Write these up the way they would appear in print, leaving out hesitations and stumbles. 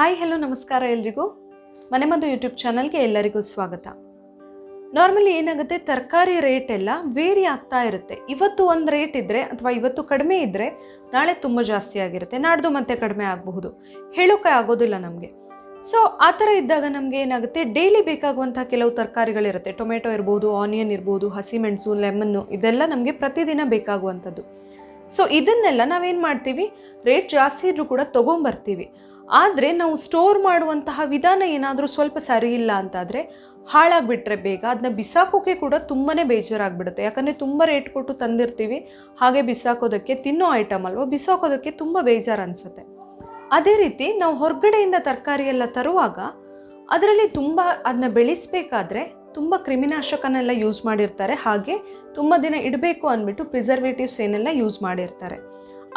Hi hello ನಮಸ್ಕಾರ ಎಲ್ರಿಗೂ ಮನೆಮದ್ದು ಯೂಟ್ಯೂಬ್ ಚಾನಲ್ಗೆ ಎಲ್ಲರಿಗೂ ಸ್ವಾಗತ. ನಾರ್ಮಲಿ ಏನಾಗುತ್ತೆ, ತರಕಾರಿ ರೇಟ್ ಎಲ್ಲ ವೇರಿ ಆಗ್ತಾ ಇರುತ್ತೆ. ಇವತ್ತು ಒಂದು ರೇಟ್ ಇದ್ದರೆ ಅಥವಾ ಇವತ್ತು ಕಡಿಮೆ ಇದ್ದರೆ ನಾಳೆ ತುಂಬ ಜಾಸ್ತಿ ಆಗಿರುತ್ತೆ, ನಾಡ್ದು ಮತ್ತೆ ಕಡಿಮೆ ಆಗಬಹುದು, ಹೇಳೋಕೆ ಆಗೋದಿಲ್ಲ ನಮಗೆ. ಸೊ ಆ ಥರ ಇದ್ದಾಗ ನಮಗೆ ಏನಾಗುತ್ತೆ, ಡೈಲಿ ಬೇಕಾಗುವಂಥ ಕೆಲವು ತರಕಾರಿಗಳಿರುತ್ತೆ. ಟೊಮೆಟೊ ಇರ್ಬೋದು, ಆನಿಯನ್ ಇರ್ಬೋದು, ಹಸಿಮೆಣಸು, ಲೆಮನ್ನು, ಇದೆಲ್ಲ ನಮಗೆ ಪ್ರತಿದಿನ ಬೇಕಾಗುವಂಥದ್ದು. ಸೊ ಇದನ್ನೆಲ್ಲ ನಾವೇನು ಮಾಡ್ತೀವಿ, ರೇಟ್ ಜಾಸ್ತಿ ಇದ್ರೂ ಕೂಡ ತೊಗೊಂಬರ್ತೀವಿ. ಆದರೆ ನಾವು ಸ್ಟೋರ್ ಮಾಡುವಂತಹ ವಿಧಾನ ಏನಾದರೂ ಸ್ವಲ್ಪ ಸರಿ ಇಲ್ಲ ಅಂತಾದರೆ ಹಾಳಾಗಿಬಿಟ್ರೆ ಬೇಗ ಅದನ್ನ ಬಿಸಾಕೋಕ್ಕೆ ಕೂಡ ತುಂಬಾ ಬೇಜಾರಾಗ್ಬಿಡುತ್ತೆ. ಯಾಕಂದರೆ ತುಂಬ ರೇಟ್ ಕೊಟ್ಟು ತಂದಿರ್ತೀವಿ, ಹಾಗೆ ಬಿಸಾಕೋದಕ್ಕೆ, ತಿನ್ನೋ ಐಟಮ್ ಅಲ್ವ, ಬಿಸಾಕೋದಕ್ಕೆ ತುಂಬ ಬೇಜಾರು ಅನಿಸುತ್ತೆ. ಅದೇ ರೀತಿ ನಾವು ಹೊರಗಡೆಯಿಂದ ತರಕಾರಿ ಎಲ್ಲ ತರುವಾಗ ಅದರಲ್ಲಿ ತುಂಬ ಅದನ್ನ ಬೆಳೆಸಬೇಕಾದ್ರೆ ತುಂಬ ಕ್ರಿಮಿನಾಶಕನೆಲ್ಲ ಯೂಸ್ ಮಾಡಿರ್ತಾರೆ. ಹಾಗೆ ತುಂಬ ದಿನ ಇಡಬೇಕು ಅಂದ್ಬಿಟ್ಟು ಪ್ರಿಸರ್ವೇಟಿವ್ಸ್ ಏನೆಲ್ಲ ಯೂಸ್ ಮಾಡಿರ್ತಾರೆ.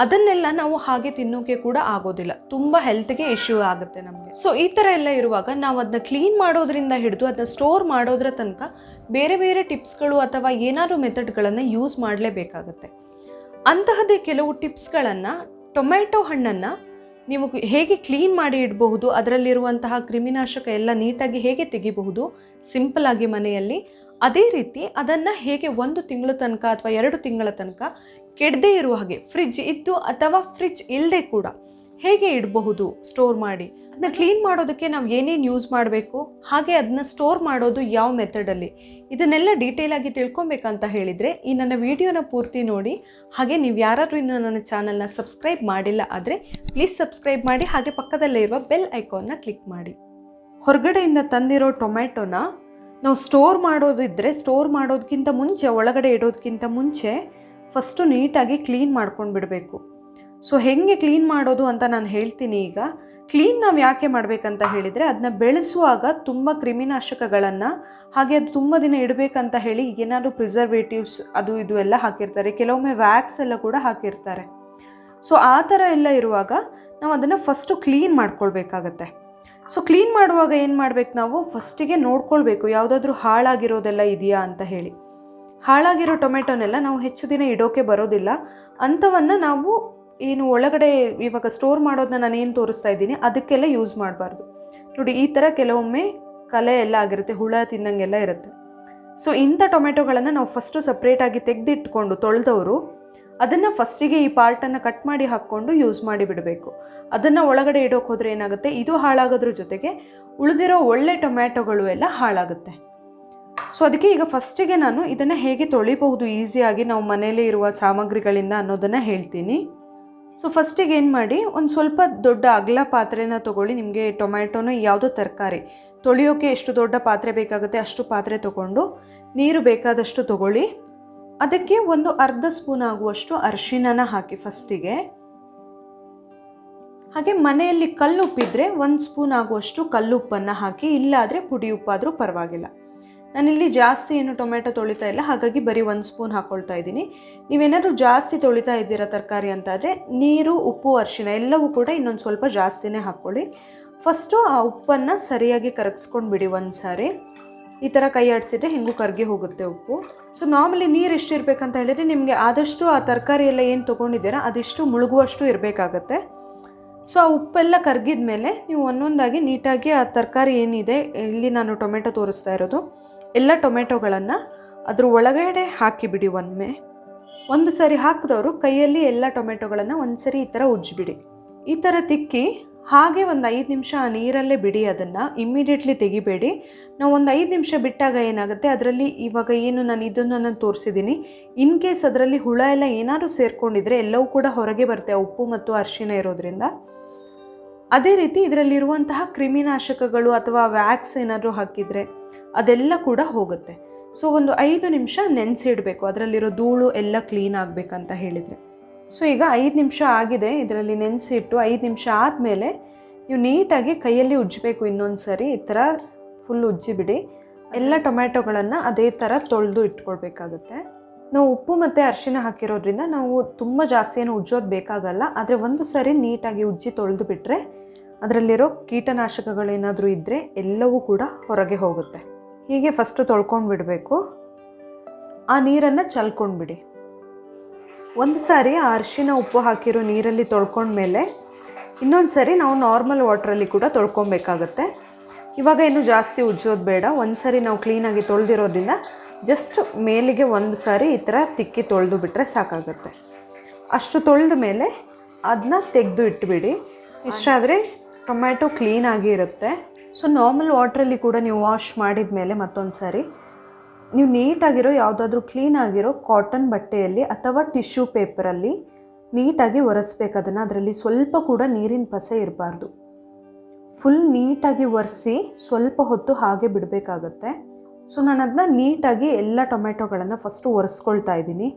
ಅದನ್ನೆಲ್ಲ ನಾವು ಹಾಗೆ ತಿನ್ನೋಕೆ ಕೂಡ ಆಗೋದಿಲ್ಲ, ತುಂಬ ಹೆಲ್ತ್ಗೆ ಇಶ್ಯೂ ಆಗುತ್ತೆ ನಮಗೆ. ಸೊ ಈ ಥರ ಎಲ್ಲ ಇರುವಾಗ ನಾವು ಅದನ್ನ ಕ್ಲೀನ್ ಮಾಡೋದ್ರಿಂದ ಹಿಡಿದು ಅದನ್ನ ಸ್ಟೋರ್ ಮಾಡೋದ್ರ ತನಕ ಬೇರೆ ಬೇರೆ ಟಿಪ್ಸ್ಗಳು ಅಥವಾ ಏನಾದರೂ ಮೆಥಡ್ಗಳನ್ನು ಯೂಸ್ ಮಾಡಲೇಬೇಕಾಗತ್ತೆ. ಅಂತಹದ್ದೇ ಕೆಲವು ಟಿಪ್ಸ್ಗಳನ್ನು, ಟೊಮೆಟೊ ಹಣ್ಣನ್ನು ನೀವು ಹೇಗೆ ಕ್ಲೀನ್ ಮಾಡಿ ಇಡಬಹುದು, ಅದರಲ್ಲಿರುವಂತಹ ಕ್ರಿಮಿನಾಶಕ ಎಲ್ಲ ನೀಟಾಗಿ ಹೇಗೆ ತೆಗಿಬಹುದು ಸಿಂಪಲ್ ಆಗಿ ಮನೆಯಲ್ಲಿ, ಅದೇ ರೀತಿ ಅದನ್ನು ಹೇಗೆ 1 ತಿಂಗಳ ತನಕ ಅಥವಾ 2 ತಿಂಗಳ ತನಕ ಕೆಡದೇ ಇರುವ ಹಾಗೆ ಫ್ರಿಡ್ಜ್ ಇದ್ದು ಅಥವಾ ಫ್ರಿಡ್ಜ್ ಇಲ್ಲದೆ ಕೂಡ ಹೇಗೆ ಇಡಬಹುದು ಸ್ಟೋರ್ ಮಾಡಿ, ಅದನ್ನ ಕ್ಲೀನ್ ಮಾಡೋದಕ್ಕೆ ನಾವು ಏನೇನು ಯೂಸ್ ಮಾಡಬೇಕು, ಹಾಗೆ ಅದನ್ನ ಸ್ಟೋರ್ ಮಾಡೋದು ಯಾವ ಮೆಥಡಲ್ಲಿ, ಇದನ್ನೆಲ್ಲ ಡೀಟೇಲ್ ಆಗಿ ತಿಳ್ಕೊಬೇಕಂತ ಹೇಳಿದರೆ ಈ ನನ್ನ ವಿಡಿಯೋನ ಪೂರ್ತಿ ನೋಡಿ. ಹಾಗೆ ನೀವು ಯಾರಾದರೂ ಇನ್ನು ನನ್ನ ಚಾನಲ್ನ ಸಬ್ಸ್ಕ್ರೈಬ್ ಮಾಡಿಲ್ಲ ಆದರೆ ಪ್ಲೀಸ್ ಸಬ್ಸ್ಕ್ರೈಬ್ ಮಾಡಿ, ಹಾಗೆ ಪಕ್ಕದಲ್ಲೇ ಇರುವ ಬೆಲ್ ಐಕಾನ್ನ ಕ್ಲಿಕ್ ಮಾಡಿ. ಹೊರಗಡೆಯಿಂದ ತಂದಿರೋ ಟೊಮೆಟೊನ ನಾವು ಸ್ಟೋರ್ ಮಾಡೋದಿದ್ದರೆ ಸ್ಟೋರ್ ಮಾಡೋದಕ್ಕಿಂತ ಮುಂಚೆ, ಒಳಗಡೆ ಇಡೋದಕ್ಕಿಂತ ಮುಂಚೆ ಫಸ್ಟು ನೀಟಾಗಿ ಕ್ಲೀನ್ ಮಾಡ್ಕೊಂಡು ಬಿಡಬೇಕು. ಸೊ ಹೇಗೆ ಕ್ಲೀನ್ ಮಾಡೋದು ಅಂತ ನಾನು ಹೇಳ್ತೀನಿ ಈಗ. ಕ್ಲೀನ್ ನಾವು ಯಾಕೆ ಮಾಡಬೇಕಂತ ಹೇಳಿದರೆ, ಅದನ್ನ ಬೆಳೆಸುವಾಗ ತುಂಬ ಕ್ರಿಮಿನಾಶಕಗಳನ್ನು, ಹಾಗೆ ಅದು ತುಂಬ ದಿನ ಇಡಬೇಕಂತ ಹೇಳಿ ಏನಾದರೂ ಪ್ರಿಸರ್ವೇಟಿವ್ಸ್ ಅದು ಇದು ಎಲ್ಲ ಹಾಕಿರ್ತಾರೆ, ಕೆಲವೊಮ್ಮೆ ವ್ಯಾಕ್ಸ್ ಎಲ್ಲ ಕೂಡ ಹಾಕಿರ್ತಾರೆ. ಸೊ ಆ ಥರ ಎಲ್ಲ ಇರುವಾಗ ನಾವು ಅದನ್ನು ಫಸ್ಟು ಕ್ಲೀನ್ ಮಾಡ್ಕೊಳ್ಬೇಕಾಗತ್ತೆ. ಸೊ ಕ್ಲೀನ್ ಮಾಡುವಾಗ ಏನು ಮಾಡಬೇಕು, ನಾವು ಫಸ್ಟಿಗೆ ನೋಡ್ಕೊಳ್ಬೇಕು ಯಾವುದಾದ್ರೂ ಹಾಳಾಗಿರೋದೆಲ್ಲ ಇದೆಯಾ ಅಂತ ಹೇಳಿ. ಹಾಳಾಗಿರೋ ಟೊಮೆಟೊನೆಲ್ಲ ನಾವು ಹೆಚ್ಚು ದಿನ ಇಡೋಕೆ ಬರೋದಿಲ್ಲ. ಅಂಥವನ್ನು ನಾವು ಏನು ಒಳಗಡೆ ಇವಾಗ ಸ್ಟೋರ್ ಮಾಡೋದನ್ನ ನಾನು ಏನು ತೋರಿಸ್ತಾ ಇದ್ದೀನಿ ಅದಕ್ಕೆಲ್ಲ ಯೂಸ್ ಮಾಡಬಾರ್ದು. ನೋಡಿ ಈ ಥರ ಕೆಲವೊಮ್ಮೆ ಕಲೆ ಎಲ್ಲ ಆಗಿರುತ್ತೆ, ಹುಳ ತಿನ್ನಂಗೆಲ್ಲ ಇರುತ್ತೆ. ಸೊ ಇಂಥ ಟೊಮೆಟೊಗಳನ್ನು ನಾವು ಫಸ್ಟು ಸಪ್ರೇಟಾಗಿ ತೆಗೆದಿಟ್ಕೊಂಡು ತೊಳೆದವರು ಅದನ್ನು ಫಸ್ಟಿಗೆ ಈ ಪಾರ್ಟನ್ನು ಕಟ್ ಮಾಡಿ ಹಾಕ್ಕೊಂಡು ಯೂಸ್ ಮಾಡಿ ಬಿಡಬೇಕು. ಅದನ್ನು ಒಳಗಡೆ ಇಡೋಕೆ ಹೋದರೆ ಏನಾಗುತ್ತೆ, ಇದು ಹಾಳಾಗೋದ್ರ ಜೊತೆಗೆ ಉಳಿದಿರೋ ಒಳ್ಳೆ ಟೊಮ್ಯಾಟೊಗಳು ಎಲ್ಲ ಹಾಳಾಗುತ್ತೆ. ಸೊ ಅದಕ್ಕೆ ಈಗ ಫಸ್ಟಿಗೆ ನಾನು ಇದನ್ನು ಹೇಗೆ ತೊಳಿಬಹುದು ಈಸಿಯಾಗಿ ನಾವು ಮನೆಯಲ್ಲೇ ಇರುವ ಸಾಮಗ್ರಿಗಳಿಂದ ಅನ್ನೋದನ್ನು ಹೇಳ್ತೀನಿ. ಸೊ ಫಸ್ಟಿಗೆ ಏನು ಮಾಡಿ, ಒಂದು ಸ್ವಲ್ಪ ದೊಡ್ಡ ಅಗಲ ಪಾತ್ರೆನ ತೊಗೊಳ್ಳಿ. ನಿಮಗೆ ಟೊಮ್ಯಾಟೊನ ಯಾವುದೋ ತರಕಾರಿ ತೊಳೆಯೋಕ್ಕೆ ಎಷ್ಟು ದೊಡ್ಡ ಪಾತ್ರೆ ಬೇಕಾಗುತ್ತೆ ಅಷ್ಟು ಪಾತ್ರೆ ತೊಗೊಂಡು ನೀರು ಬೇಕಾದಷ್ಟು ತೊಗೊಳ್ಳಿ. ಅದಕ್ಕೆ ಒಂದು ಅರ್ಧ ಸ್ಪೂನ್ ಆಗುವಷ್ಟು ಅರಿಶಿಣನ ಹಾಕಿ ಫಸ್ಟಿಗೆ. ಹಾಗೆ ಮನೆಯಲ್ಲಿ ಕಲ್ಲುಪ್ಪಿದ್ರೆ 1 ಸ್ಪೂನ್ ಆಗುವಷ್ಟು ಕಲ್ಲುಪ್ಪನ್ನು ಹಾಕಿ, ಇಲ್ಲಾದರೆ ಪುಡಿ ಉಪ್ಪಾದರೂ ಪರವಾಗಿಲ್ಲ. ನಾನಿಲ್ಲಿ ಜಾಸ್ತಿ ಏನು ಟೊಮೆಟೊ ತೊಳಿತಾ ಇಲ್ಲ, ಹಾಗಾಗಿ ಬರೀ 1 ಸ್ಪೂನ್ ಹಾಕ್ಕೊಳ್ತಾ ಇದ್ದೀನಿ. ನೀವೇನಾದರೂ ಜಾಸ್ತಿ ತೊಳಿತಾ ಇದ್ದೀರಾ ತರಕಾರಿ ಅಂತಾದರೆ ನೀರು, ಉಪ್ಪು, ಅರಿಶಿಣ ಎಲ್ಲವೂ ಕೂಡ ಇನ್ನೊಂದು ಸ್ವಲ್ಪ ಜಾಸ್ತಿನೇ ಹಾಕ್ಕೊಳ್ಳಿ. ಫಸ್ಟು ಆ ಉಪ್ಪನ್ನು ಸರಿಯಾಗಿ ಕರಗಿಸ್ಕೊಂಡು ಬಿಡಿ ಒಂದು ಸಾರಿ. ಈ ಥರ ಕೈ ಆಡಿಸಿದ್ರೆ ಹೆಂಗೂ ಕರಗಿ ಹೋಗುತ್ತೆ ಉಪ್ಪು. ಸೊ ನಾರ್ಮಲಿ ನೀರು ಎಷ್ಟು ಇರಬೇಕಂತ ಹೇಳಿದರೆ ನಿಮಗೆ ಆದಷ್ಟು ಆ ತರಕಾರಿ ಎಲ್ಲ ಏನು ತೊಗೊಂಡಿದ್ದೀರಾ ಅದಿಷ್ಟು ಮುಳುಗುವಷ್ಟು ಇರಬೇಕಾಗತ್ತೆ. ಸೊ ಆ ಉಪ್ಪೆಲ್ಲ ಕರಗಿದ ಮೇಲೆ ನೀವು ಒಂದೊಂದಾಗಿ ನೀಟಾಗಿ ಆ ತರಕಾರಿ ಏನಿದೆ, ಇಲ್ಲಿ ನಾನು ಟೊಮೆಟೊ ತೋರಿಸ್ತಾ ಇರೋದು, ಎಲ್ಲ ಟೊಮೆಟೊಗಳನ್ನು ಅದ್ರ ಒಳಗಡೆ ಹಾಕಿಬಿಡಿ. ಒಂದು ಸರಿ ಹಾಕಿದವರು ಕೈಯಲ್ಲಿ ಎಲ್ಲ ಟೊಮೆಟೊಗಳನ್ನು ಒಂದು ಸರಿ ಈ ಥರ ಉಜ್ಜಿಬಿಡಿ. ಈ ಥರ ತಿಕ್ಕಿ ಹಾಗೆ ಒಂದು 5 ನಿಮಿಷ ಆ ನೀರಲ್ಲೇ ಬಿಡಿ. ಅದನ್ನು ಇಮ್ಮಿಡಿಯೇಟ್ಲಿ ತೆಗಿಬೇಡಿ. ನಾವು ಒಂದು 5 ನಿಮಿಷ ಬಿಟ್ಟಾಗ ಏನಾಗುತ್ತೆ, ಅದರಲ್ಲಿ ಇವಾಗ ಏನು ನಾನು ತೋರಿಸಿದ್ದೀನಿ, ಇನ್ ಕೇಸ್ ಅದರಲ್ಲಿ ಹುಳ ಎಲ್ಲ ಏನಾದರೂ ಸೇರಿಕೊಂಡಿದ್ರೆ ಎಲ್ಲವೂ ಕೂಡ ಹೊರಗೆ ಬರುತ್ತೆ, ಉಪ್ಪು ಮತ್ತು ಅರಿಶಿಣ ಇರೋದ್ರಿಂದ. ಅದೇ ರೀತಿ ಇದರಲ್ಲಿರುವಂತಹ ಕ್ರಿಮಿನಾಶಕಗಳು ಅಥವಾ ವ್ಯಾಕ್ಸ್ ಏನಾದರೂ ಹಾಕಿದರೆ ಅದೆಲ್ಲ ಕೂಡ ಹೋಗುತ್ತೆ. ಸೊ ಒಂದು 5 ನಿಮಿಷ ನೆನೆಸಿಡಬೇಕು, ಅದರಲ್ಲಿರೋ ಧೂಳು ಎಲ್ಲ ಕ್ಲೀನ್ ಆಗಬೇಕಂತ ಹೇಳಿದರೆ. ಸೊ ಈಗ 5 ನಿಮಿಷ ಆಗಿದೆ, ಇದರಲ್ಲಿ ನೆನೆಸಿಟ್ಟು 5 ನಿಮಿಷ ಆದಮೇಲೆ ನೀವು ನೀಟಾಗಿ ಕೈಯಲ್ಲಿ ಉಜ್ಜಬೇಕು. ಇನ್ನೊಂದು ಸರಿ ಈ ಥರ ಫುಲ್ ಉಜ್ಜಿಬಿಡಿ. ಎಲ್ಲ ಟೊಮ್ಯಾಟೊಗಳನ್ನು ಅದೇ ಥರ ತೊಳೆದು ಇಟ್ಕೊಳ್ಬೇಕಾಗುತ್ತೆ. ನಾವು ಉಪ್ಪು ಮತ್ತು ಅರಿಶಿಣ ಹಾಕಿರೋದ್ರಿಂದ ನಾವು ತುಂಬ ಜಾಸ್ತಿ ಏನು ಉಜ್ಜೋದು ಬೇಕಾಗಲ್ಲ. ಆದರೆ ಒಂದು ಸರಿ ನೀಟಾಗಿ ಉಜ್ಜಿ ತೊಳೆದು ಬಿಟ್ಟರೆ ಅದರಲ್ಲಿರೋ ಕೀಟನಾಶಕಗಳೇನಾದರೂ ಇದ್ದರೆ ಎಲ್ಲವೂ ಕೂಡ ಹೊರಗೆ ಹೋಗುತ್ತೆ. ಹೀಗೆ ಫಸ್ಟು ತೊಳ್ಕೊಂಡು ಬಿಡಬೇಕು. ಆ ನೀರನ್ನು ಚಲ್ಕೊಂಡ್ಬಿಡಿ. ಒಂದು ಸಾರಿ ಆ ಅರಿಶಿಣ ಉಪ್ಪು ಹಾಕಿರೋ ನೀರಲ್ಲಿ ತೊಳ್ಕೊಂಡ್ಮೇಲೆ ಇನ್ನೊಂದು ಸರಿ ನಾವು ನಾರ್ಮಲ್ ವಾಟ್ರಲ್ಲಿ ಕೂಡ ತೊಳ್ಕೊಬೇಕಾಗತ್ತೆ. ಇವಾಗ ಏನು ಜಾಸ್ತಿ ಉಜ್ಜೋದು ಬೇಡ. ಒಂದು ಸರಿ ನಾವು ಕ್ಲೀನಾಗಿ ತೊಳೆದಿರೋದ್ರಿಂದ ಜಸ್ಟ್ ಮೇಲಿಗೆ ಒಂದು ಸಾರಿ ಈ ಥರ ತಿಕ್ಕಿ ತೊಳೆದು ಬಿಟ್ಟರೆ ಸಾಕಾಗುತ್ತೆ. ಅಷ್ಟು ತೊಳೆದ ಮೇಲೆ ಅದನ್ನ ತೆಗೆದು ಇಟ್ಬಿಡಿ. ಇಷ್ಟಾದರೆ ಟೊಮ್ಯಾಟೊ ಕ್ಲೀನಾಗಿ ಇರುತ್ತೆ. ಸೊ ನಾರ್ಮಲ್ ವಾಟ್ರಲ್ಲಿ ಕೂಡ ನೀವು ವಾಶ್ ಮಾಡಿದ ಮೇಲೆ ಮತ್ತೊಂದು ಸಾರಿ ನೀವು ನೀಟಾಗಿರೋ ಯಾವುದಾದ್ರೂ ಕ್ಲೀನಾಗಿರೋ ಕಾಟನ್ ಬಟ್ಟೆಯಲ್ಲಿ ಅಥವಾ ಟಿಶ್ಯೂ ಪೇಪರಲ್ಲಿ ನೀಟಾಗಿ ಒರೆಸ್ಬೇಕು ಅದನ್ನು. ಅದರಲ್ಲಿ ಸ್ವಲ್ಪ ಕೂಡ ನೀರಿನ ಪಸೆ ಇರಬಾರ್ದು. ಫುಲ್ ನೀಟಾಗಿ ಒರೆಸಿ ಸ್ವಲ್ಪ ಹೊತ್ತು ಹಾಗೆ ಬಿಡಬೇಕಾಗತ್ತೆ. ಸೊ ನಾನು ಅದನ್ನ ನೀಟಾಗಿ ಎಲ್ಲ ಟೊಮೆಟೊಗಳನ್ನು ಫಸ್ಟು ಒರೆಸ್ಕೊಳ್ತಾ ಇದ್ದೀನಿ.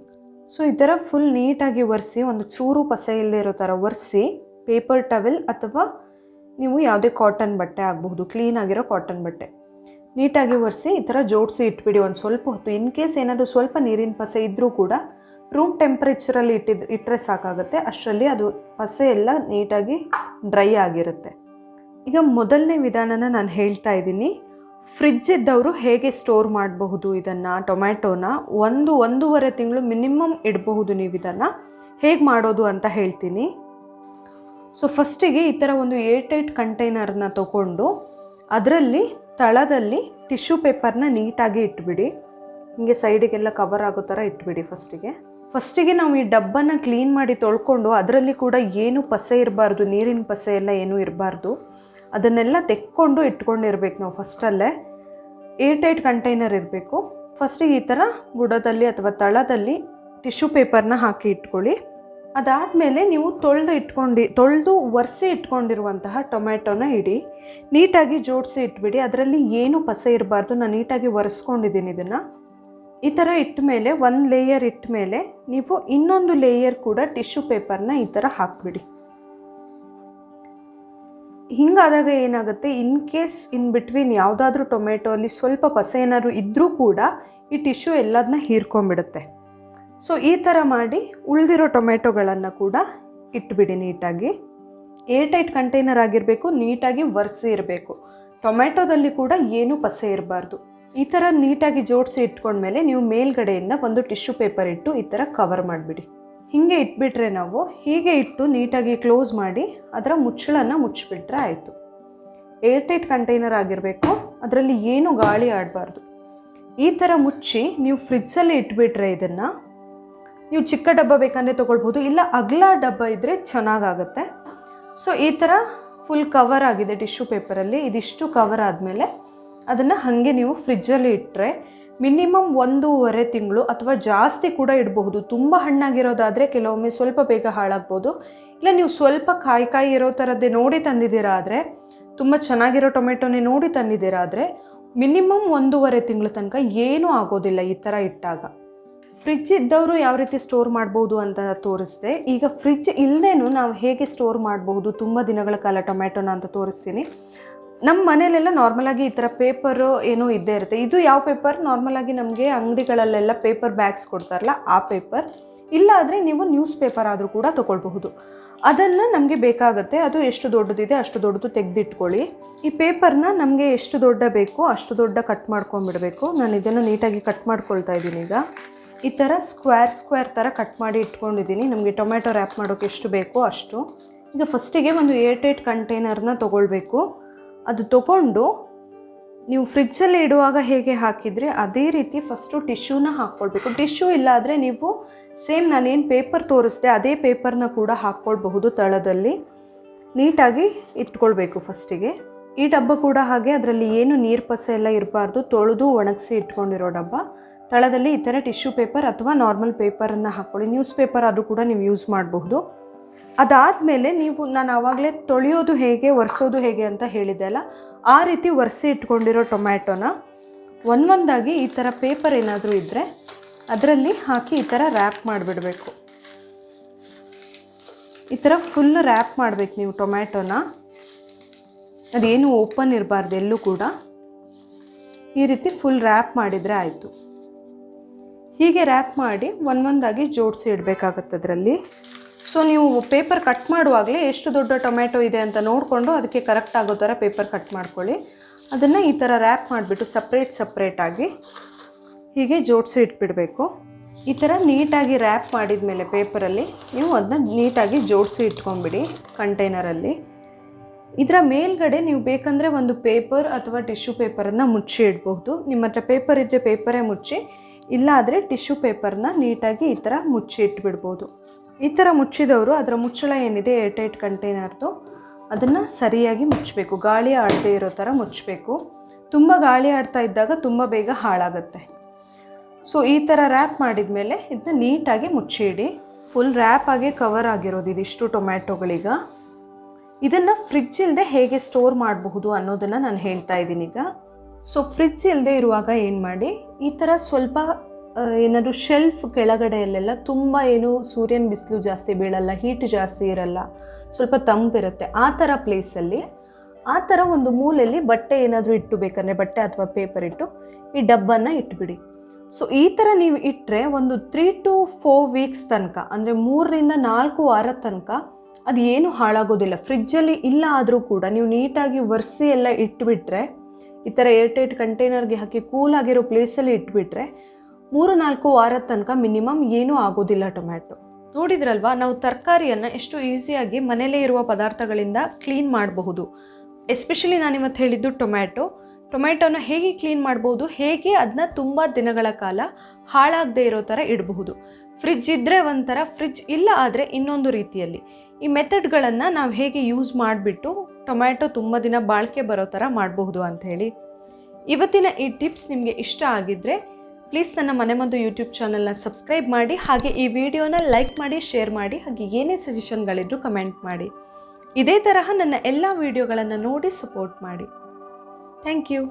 ಸೊ ಈ ಥರ ಫುಲ್ ನೀಟಾಗಿ ಒರೆಸಿ, ಒಂದು ಚೂರು ಪಸೆ ಇಲ್ಲದೆ ಇರೋ ಥರ ಒರೆಸಿ ಪೇಪರ್ ಟವೆಲ್ ಅಥವಾ ನೀವು ಯಾವುದೇ ಕಾಟನ್ ಬಟ್ಟೆ ಆಗಬಹುದು, ಕ್ಲೀನಾಗಿರೋ ಕಾಟನ್ ಬಟ್ಟೆ ನೀಟಾಗಿ ಒರೆಸಿ ಈ ಥರ ಜೋಡಿಸಿ ಇಟ್ಬಿಡಿ ಒಂದು ಸ್ವಲ್ಪ ಹೊತ್ತು. ಇನ್ ಕೇಸ್ ಏನಾದರೂ ಸ್ವಲ್ಪ ನೀರಿನ ಪಸೆ ಇದ್ದರೂ ಕೂಡ ರೂಮ್ ಟೆಂಪ್ರೇಚರಲ್ಲಿ ಇಟ್ಟರೆ ಸಾಕಾಗುತ್ತೆ. ಅಷ್ಟರಲ್ಲಿ ಅದು ಪಸೆ ಎಲ್ಲ ನೀಟಾಗಿ ಡ್ರೈ ಆಗಿರುತ್ತೆ. ಈಗ ಮೊದಲನೇ ವಿಧಾನನ ನಾನು ಹೇಳ್ತಾ ಇದ್ದೀನಿ. ಫ್ರಿಡ್ಜ್ ಇದ್ದವರು ಹೇಗೆ ಸ್ಟೋರ್ ಮಾಡಬಹುದು ಇದನ್ನು, ಟೊಮ್ಯಾಟೋನ 1-1.5 ತಿಂಗಳು ಮಿನಿಮಮ್ ಇಡಬಹುದು ನೀವು. ಇದನ್ನು ಹೇಗೆ ಮಾಡೋದು ಅಂತ ಹೇಳ್ತೀನಿ. ಸೊ ಫಸ್ಟಿಗೆ ಈ ಥರ ಒಂದು ಏರ್ಟೈಟ್ ಕಂಟೈನರ್ನ ತೊಗೊಂಡು ಅದರಲ್ಲಿ ತಳದಲ್ಲಿ ಟಿಶ್ಯೂ ಪೇಪರ್ನ ನೀಟಾಗಿ ಇಟ್ಬಿಡಿ. ಹೀಗೆ ಸೈಡಿಗೆಲ್ಲ ಕವರ್ ಆಗೋ ಥರ ಇಟ್ಬಿಡಿ. ಫಸ್ಟಿಗೆ ನಾವು ಈ ಡಬ್ಬನ ಕ್ಲೀನ್ ಮಾಡಿ ತೊಳ್ಕೊಂಡು ಅದರಲ್ಲಿ ಕೂಡ ಏನು ಪಸೆ ಇರಬಾರ್ದು, ನೀರಿನ ಪಸೆ ಎಲ್ಲ ಏನೂ ಇರಬಾರ್ದು. ಅದನ್ನೆಲ್ಲ ತೆಕ್ಕೊಂಡು ಇಟ್ಕೊಂಡಿರ್ಬೇಕು ನಾವು. ಫಸ್ಟಲ್ಲೇ ಏರ್ಟೈಟ್ ಕಂಟೈನರ್ ಇರಬೇಕು. ಫಸ್ಟಿಗೆ ಈ ಥರ ಬುಡದಲ್ಲಿ ಅಥವಾ ತಳದಲ್ಲಿ ಟಿಶ್ಯೂ ಪೇಪರ್ನ ಹಾಕಿ ಇಟ್ಕೊಳ್ಳಿ. ಅದಾದಮೇಲೆ ನೀವು ತೊಳೆದು ಒರೆಸಿ ಇಟ್ಕೊಂಡಿರುವಂತಹ ಟೊಮ್ಯಾಟೊನ ಇಡಿ, ನೀಟಾಗಿ ಜೋಡಿಸಿ ಇಟ್ಬಿಡಿ. ಅದರಲ್ಲಿ ಏನು ಪಸೆ ಇರಬಾರ್ದು. ನಾನು ನೀಟಾಗಿ ಒರೆಸ್ಕೊಂಡಿದ್ದೀನಿ ಇದನ್ನು. ಈ ಥರ ಇಟ್ಟ ಮೇಲೆ ಒಂದು ಲೇಯರ್ ಇಟ್ಟ ಮೇಲೆ ನೀವು ಇನ್ನೊಂದು ಲೇಯರ್ ಕೂಡ ಟಿಶ್ಯೂ ಪೇಪರ್ನ ಈ ಥರ ಹಾಕ್ಬಿಡಿ. ಹಿಂಗಾದಾಗ ಏನಾಗುತ್ತೆ, ಇನ್ ಕೇಸ್ ಇನ್ ಬಿಟ್ವೀನ್ ಯಾವುದಾದ್ರೂ ಟೊಮೆಟೊ ಅಲ್ಲಿ ಸ್ವಲ್ಪ ಪಸೆ ಏನಾದ್ರು ಇದ್ದರೂ ಕೂಡ ಈ ಟಿಶ್ಯೂ ಎಲ್ಲದನ್ನ ಹೀರ್ಕೊಂಡ್ಬಿಡುತ್ತೆ. ಸೊ ಈ ಥರ ಮಾಡಿ ಉಳಿದಿರೋ ಟೊಮೆಟೊಗಳನ್ನು ಕೂಡ ಇಟ್ಬಿಡಿ ನೀಟಾಗಿ. ಏರ್ಟೈಟ್ ಕಂಟೈನರ್ ಆಗಿರಬೇಕು, ನೀಟಾಗಿ ಒರೆಸಿ ಇರಬೇಕು. ಟೊಮೆಟೊದಲ್ಲಿ ಕೂಡ ಏನೂ ಪಸೆ ಇರಬಾರ್ದು. ಈ ಥರ ನೀಟಾಗಿ ಜೋಡಿಸಿ ಇಟ್ಕೊಂಡ್ಮೇಲೆ ನೀವು ಮೇಲ್ಗಡೆಯಿಂದ ಒಂದು ಟಿಶ್ಯೂ ಪೇಪರ್ ಇಟ್ಟು ಈ ಥರ ಕವರ್ ಮಾಡಿಬಿಡಿ. ಹೀಗೆ ಇಟ್ಬಿಟ್ರೆ ನಾವು ಹೀಗೆ ಇಟ್ಟು ನೀಟಾಗಿ ಕ್ಲೋಸ್ ಮಾಡಿ ಅದರ ಮುಚ್ಚಳನ್ನು ಮುಚ್ಚಿಬಿಟ್ರೆ ಆಯಿತು. ಏರ್ಟೈಟ್ ಕಂಟೈನರ್ ಆಗಿರಬೇಕು, ಅದರಲ್ಲಿ ಏನೂ ಗಾಳಿ ಆಡಬಾರ್ದು. ಈ ಥರ ಮುಚ್ಚಿ ನೀವು ಫ್ರಿಡ್ಜಲ್ಲಿ ಇಟ್ಬಿಟ್ರೆ ಇದನ್ನು ನೀವು ಚಿಕ್ಕ ಡಬ್ಬ ಬೇಕಂದರೆ ತೊಗೊಳ್ಬೋದು, ಇಲ್ಲ ಅಗಲ ಡಬ್ಬ ಇದ್ದರೆ ಚೆನ್ನಾಗಾಗುತ್ತೆ. ಸೊ ಈ ಥರ ಫುಲ್ ಕವರ್ ಆಗಿದೆ ಟಿಶ್ಯೂ ಪೇಪರಲ್ಲಿ. ಇದಿಷ್ಟು ಕವರ್ ಆದಮೇಲೆ ಅದನ್ನು ಹಾಗೆ ನೀವು ಫ್ರಿಡ್ಜಲ್ಲಿ ಇಟ್ಟರೆ ಮಿನಿಮಮ್ 1.5 ತಿಂಗಳು ಅಥವಾ ಜಾಸ್ತಿ ಕೂಡ ಇಡಬಹುದು. ತುಂಬ ಹಣ್ಣಾಗಿರೋದಾದರೆ ಕೆಲವೊಮ್ಮೆ ಸ್ವಲ್ಪ ಬೇಗ ಹಾಳಾಗ್ಬೋದು. ಇಲ್ಲ ನೀವು ಸ್ವಲ್ಪ ಕಾಯಿ ಇರೋ ಥರದ್ದೇ ನೋಡಿ ತಂದಿದ್ದೀರಾ ಆದರೆ, ತುಂಬ ಚೆನ್ನಾಗಿರೋ ಟೊಮೆಟೊನೇ ನೋಡಿ ತಂದಿದ್ದೀರಾ ಆದರೆ ಮಿನಿಮಮ್ 1.5 ತಿಂಗಳ ತನಕ ಏನೂ ಆಗೋದಿಲ್ಲ ಈ ಥರ ಇಟ್ಟಾಗ. ಫ್ರಿಡ್ಜ್ ಇದ್ದವರು ಯಾವ ರೀತಿ ಸ್ಟೋರ್ ಮಾಡ್ಬೋದು ಅಂತ ತೋರಿಸ್ದೆ. ಈಗ ಫ್ರಿಡ್ಜ್ ಇಲ್ಲದೇನೂ ನಾವು ಹೇಗೆ ಸ್ಟೋರ್ ಮಾಡಬಹುದು ತುಂಬ ದಿನಗಳ ಕಾಲ ಟೊಮೆಟೊನ ಅಂತ ತೋರಿಸ್ತೀನಿ. ನಮ್ಮ ಮನೇಲೆಲ್ಲ ನಾರ್ಮಲಾಗಿ ಈ ಥರ ಪೇಪರು ಏನೋ ಇದ್ದೇ ಇರುತ್ತೆ. ಇದು ಯಾವ ಪೇಪರ್, ನಾರ್ಮಲಾಗಿ ನಮಗೆ ಅಂಗಡಿಗಳಲ್ಲೆಲ್ಲ ಪೇಪರ್ ಬ್ಯಾಗ್ಸ್ ಕೊಡ್ತಾರಲ್ಲ ಆ ಪೇಪರ್. ಇಲ್ಲ ಆದರೆ ನೀವು ನ್ಯೂಸ್ ಪೇಪರ್ ಆದರೂ ಕೂಡ ತೊಗೊಳ್ಬಹುದು. ಅದನ್ನು ನಮಗೆ ಬೇಕಾಗುತ್ತೆ. ಅದು ಎಷ್ಟು ದೊಡ್ಡದಿದೆ ಅಷ್ಟು ದೊಡ್ಡದು ತೆಗೆದಿಟ್ಕೊಳ್ಳಿ. ಈ ಪೇಪರ್ನ ನಮಗೆ ಎಷ್ಟು ದೊಡ್ಡ ಬೇಕೋ ಅಷ್ಟು ದೊಡ್ಡ ಕಟ್ ಮಾಡ್ಕೊಂಡ್ಬಿಡಬೇಕು. ನಾನು ಇದನ್ನು ನೀಟಾಗಿ ಕಟ್ ಮಾಡ್ಕೊಳ್ತಾ ಇದ್ದೀನಿ. ಈಗ ಈ ಥರ ಸ್ಕ್ವೇರ್ ಥರ ಕಟ್ ಮಾಡಿ ಇಟ್ಕೊಂಡಿದ್ದೀನಿ. ನಮಗೆ ಟೊಮೆಟೊ ರ್ಯಾಪ್ ಮಾಡೋಕ್ಕೆ ಎಷ್ಟು ಬೇಕೋ ಅಷ್ಟು. ಈಗ ಫಸ್ಟಿಗೆ ಒಂದು ಏರ್ಟೈಟ್ ಕಂಟೈನರ್ನ ತೊಗೊಳ್ಬೇಕು. ಅದು ತೊಗೊಂಡು ನೀವು ಫ್ರಿಡ್ಜಲ್ಲಿ ಇಡುವಾಗ ಹೇಗೆ ಹಾಕಿದರೆ ಅದೇ ರೀತಿ ಫಸ್ಟು ಟಿಶ್ಯೂನ ಹಾಕ್ಕೊಳ್ಬೇಕು. ಟಿಶ್ಯೂ ಇಲ್ಲ ಆದರೆ ನೀವು ಸೇಮ್ ನಾನೇನು ಪೇಪರ್ ತೋರಿಸ್ದೆ ಅದೇ ಪೇಪರ್ನ ಕೂಡ ಹಾಕ್ಕೊಳ್ಬಹುದು. ತಳದಲ್ಲಿ ನೀಟಾಗಿ ಇಟ್ಕೊಳ್ಬೇಕು ಫಸ್ಟಿಗೆ. ಈ ಡಬ್ಬ ಕೂಡ ಹಾಗೆ, ಅದರಲ್ಲಿ ಏನು ನೀರು ಪಸೆ ಎಲ್ಲ ಇರಬಾರ್ದು. ತೊಳೆದು ಒಣಗಿಸಿ ಇಟ್ಕೊಂಡಿರೋ ಡಬ್ಬ. ತಳದಲ್ಲಿ ಈ ಥರ ಟಿಶ್ಯೂ ಪೇಪರ್ ಅಥವಾ ನಾರ್ಮಲ್ ಪೇಪರನ್ನು ಹಾಕ್ಕೊಳ್ಳಿ. ನ್ಯೂಸ್ ಪೇಪರ್ ಆದರೂ ಕೂಡ ನೀವು ಯೂಸ್ ಮಾಡಬಹುದು. ಅದಾದಮೇಲೆ ನೀವು ನಾನು ಆವಾಗಲೇ ತೊಳೆಯೋದು ಹೇಗೆ ಒರೆಸೋದು ಹೇಗೆ ಅಂತ ಹೇಳಿದೆ ಅಲ್ಲ, ಆ ರೀತಿ ಒರೆಸಿ ಇಟ್ಕೊಂಡಿರೋ ಟೊಮ್ಯಾಟೊನ ಒಂದೊಂದಾಗಿ ಈ ಥರ ಪೇಪರ್ ಏನಾದರೂ ಇದ್ದರೆ ಅದರಲ್ಲಿ ಹಾಕಿ ಈ ಥರ ರ್ಯಾಪ್ ಮಾಡಿಬಿಡಬೇಕು. ಈ ಥರ ಫುಲ್ ರ್ಯಾಪ್ ಮಾಡಬೇಕು ನೀವು ಟೊಮ್ಯಾಟೊನ. ಅದೇನು ಓಪನ್ ಇರಬಾರ್ದು ಎಲ್ಲೂ ಕೂಡ. ಈ ರೀತಿ ಫುಲ್ ರ್ಯಾಪ್ ಮಾಡಿದರೆ ಆಯಿತು. ಹೀಗೆ ರ್ಯಾಪ್ ಮಾಡಿ ಒಂದೊಂದಾಗಿ ಜೋಡಿಸಿ ಇಡಬೇಕಾಗತ್ತೆ ಅದರಲ್ಲಿ. ಸೊ ನೀವು ಪೇಪರ್ ಕಟ್ ಮಾಡುವಾಗಲೇ ಎಷ್ಟು ದೊಡ್ಡ ಟೊಮ್ಯಾಟೊ ಇದೆ ಅಂತ ನೋಡಿಕೊಂಡು ಅದಕ್ಕೆ ಕರೆಕ್ಟ್ ಆಗೋ ಥರ ಪೇಪರ್ ಕಟ್ ಮಾಡ್ಕೊಳ್ಳಿ. ಅದನ್ನು ಈ ಥರ ರ್ಯಾಪ್ ಮಾಡಿಬಿಟ್ಟು ಸಪ್ರೇಟಾಗಿ ಹೀಗೆ ಜೋಡಿಸಿ ಇಟ್ಬಿಡಬೇಕು. ಈ ಥರ ನೀಟಾಗಿ ರ್ಯಾಪ್ ಮಾಡಿದ ಮೇಲೆ ಪೇಪರಲ್ಲಿ ನೀವು ಅದನ್ನ ನೀಟಾಗಿ ಜೋಡಿಸಿ ಇಟ್ಕೊಂಬಿಡಿ ಕಂಟೈನರಲ್ಲಿ. ಇದರ ಮೇಲ್ಗಡೆ ನೀವು ಬೇಕಂದರೆ ಒಂದು ಪೇಪರ್ ಅಥವಾ ಟಿಶ್ಯೂ ಪೇಪರನ್ನು ಮುಚ್ಚಿ ಇಡಬಹುದು. ನಿಮ್ಮ ಹತ್ರ ಪೇಪರ್ ಇದ್ದರೆ ಪೇಪರೇ ಮುಚ್ಚಿ, ಇಲ್ಲಾದರೆ ಟಿಶ್ಯೂ ಪೇಪರ್ನ ನೀಟಾಗಿ ಈ ಥರ ಮುಚ್ಚಿ ಇಟ್ಬಿಡ್ಬೋದು. ಈ ಥರ ಮುಚ್ಚಿದವರು ಅದರ ಮುಚ್ಚಳ ಏನಿದೆ ಏರ್ಟೈಟ್ ಕಂಟೈನರ್ದು ಅದನ್ನು ಸರಿಯಾಗಿ ಮುಚ್ಚಬೇಕು. ಗಾಳಿ ಆಡದೇ ಇರೋ ಥರ ಮುಚ್ಚಬೇಕು. ತುಂಬ ಗಾಳಿ ಆಡ್ತಾ ಇದ್ದಾಗ ತುಂಬ ಬೇಗ ಹಾಳಾಗುತ್ತೆ. ಸೊ ಈ ಥರ ರ್ಯಾಪ್ ಮಾಡಿದ ಮೇಲೆ ಇದನ್ನ ನೀಟಾಗಿ ಮುಚ್ಚಿಡಿ. ಫುಲ್ ರ್ಯಾಪ್ ಆಗಿ ಕವರ್ ಆಗಿರೋದು ಇದಿಷ್ಟು ಟೊಮ್ಯಾಟೊಗಳೀಗ. ಇದನ್ನು ಫ್ರಿಡ್ಜ್ ಇಲ್ಲದೆ ಹೇಗೆ ಸ್ಟೋರ್ ಮಾಡಬಹುದು ಅನ್ನೋದನ್ನು ನಾನು ಹೇಳ್ತಾ ಇದ್ದೀನಿ ಈಗ. ಸೊ ಫ್ರಿಡ್ಜ್ ಇಲ್ಲದೆ ಇರುವಾಗ ಏನು ಮಾಡಿ, ಈ ಥರ ಸ್ವಲ್ಪ ಏನಾದರೂ ಶೆಲ್ಫ್ ಕೆಳಗಡೆಯಲ್ಲೆಲ್ಲ ತುಂಬ ಏನು ಸೂರ್ಯನ ಬಿಸಿಲು ಜಾಸ್ತಿ ಬೀಳಲ್ಲ, ಹೀಟ್ ಜಾಸ್ತಿ ಇರಲ್ಲ, ಸ್ವಲ್ಪ ತಂಪಿರುತ್ತೆ, ಆ ಥರ ಪ್ಲೇಸಲ್ಲಿ ಆ ಥರ ಒಂದು ಮೂಲೆಯಲ್ಲಿ ಬಟ್ಟೆ ಏನಾದರೂ ಇಟ್ಟು ಬೇಕಂದರೆ ಬಟ್ಟೆ ಅಥವಾ ಪೇಪರ್ ಇಟ್ಟು ಈ ಡಬ್ಬನ್ನು ಇಟ್ಬಿಡಿ. ಸೊ ಈ ಥರ ನೀವು ಇಟ್ಟರೆ ಒಂದು 3 to 4 weeks ತನಕ, ಅಂದರೆ 3 ರಿಂದ 4 ವಾರದ ತನಕ ಅದು ಏನು ಹಾಳಾಗೋದಿಲ್ಲ. ಫ್ರಿಡ್ಜಲ್ಲಿ ಇಲ್ಲ ಆದರೂ ಕೂಡ ನೀವು ನೀಟಾಗಿ ಒರೆಸಿ ಎಲ್ಲ ಇಟ್ಬಿಟ್ರೆ, ಈ ಥರ ಏರ್ಟೈಟ್ ಕಂಟೈನರ್ಗೆ ಹಾಕಿ ಕೂಲಾಗಿರೋ ಪ್ಲೇಸಲ್ಲಿ ಇಟ್ಬಿಟ್ರೆ 3-4 ವಾರದ ತನಕ ಮಿನಿಮಮ್ ಏನೂ ಆಗೋದಿಲ್ಲ ಟೊಮ್ಯಾಟೊ. ನೋಡಿದ್ರಲ್ವಾ, ನಾವು ತರಕಾರಿಯನ್ನು ಎಷ್ಟು ಈಸಿಯಾಗಿ ಮನೆಯಲ್ಲೇ ಇರುವ ಪದಾರ್ಥಗಳಿಂದ ಕ್ಲೀನ್ ಮಾಡಬಹುದು. ಎಸ್ಪೆಷಲಿ ನಾನಿವತ್ತು ಹೇಳಿದ್ದು ಟೊಮ್ಯಾಟೊನ ಹೇಗೆ ಕ್ಲೀನ್ ಮಾಡ್ಬೋದು, ಹೇಗೆ ಅದನ್ನ ತುಂಬ ದಿನಗಳ ಕಾಲ ಹಾಳಾಗದೇ ಇರೋ ಥರ ಇಡಬಹುದು. ಫ್ರಿಡ್ಜ್ ಇದ್ದರೆ ಒಂಥರ, ಫ್ರಿಡ್ಜ್ ಇಲ್ಲ ಆದರೆ ಇನ್ನೊಂದು ರೀತಿಯಲ್ಲಿ. ಈ ಮೆಥಡ್ಗಳನ್ನು ನಾವು ಹೇಗೆ ಯೂಸ್ ಮಾಡಿಬಿಟ್ಟು ಟೊಮ್ಯಾಟೊ ತುಂಬ ದಿನ ಬಾಳಿಕೆ ಬರೋ ಥರ ಮಾಡಬಹುದು ಅಂಥೇಳಿ. ಇವತ್ತಿನ ಈ ಟಿಪ್ಸ್ ನಿಮಗೆ ಇಷ್ಟ ಆಗಿದ್ದರೆ ಪ್ಲೀಸ್ ನನ್ನ ಮನೆಮದ್ದು ಯೂಟ್ಯೂಬ್ ಚಾನಲ್ನ ಸಬ್ಸ್ಕ್ರೈಬ್ ಮಾಡಿ, ಹಾಗೆ ಈ ವಿಡಿಯೋನ ಲೈಕ್ ಮಾಡಿ, ಶೇರ್ ಮಾಡಿ, ಹಾಗೆ ಏನೇ ಸಜೆಷನ್ಗಳಿದ್ರೂ ಕಮೆಂಟ್ ಮಾಡಿ. ಇದೇ ತರಹ ನನ್ನ ಎಲ್ಲ ವಿಡಿಯೋಗಳನ್ನು ನೋಡಿ ಸಪೋರ್ಟ್ ಮಾಡಿ. Thank you.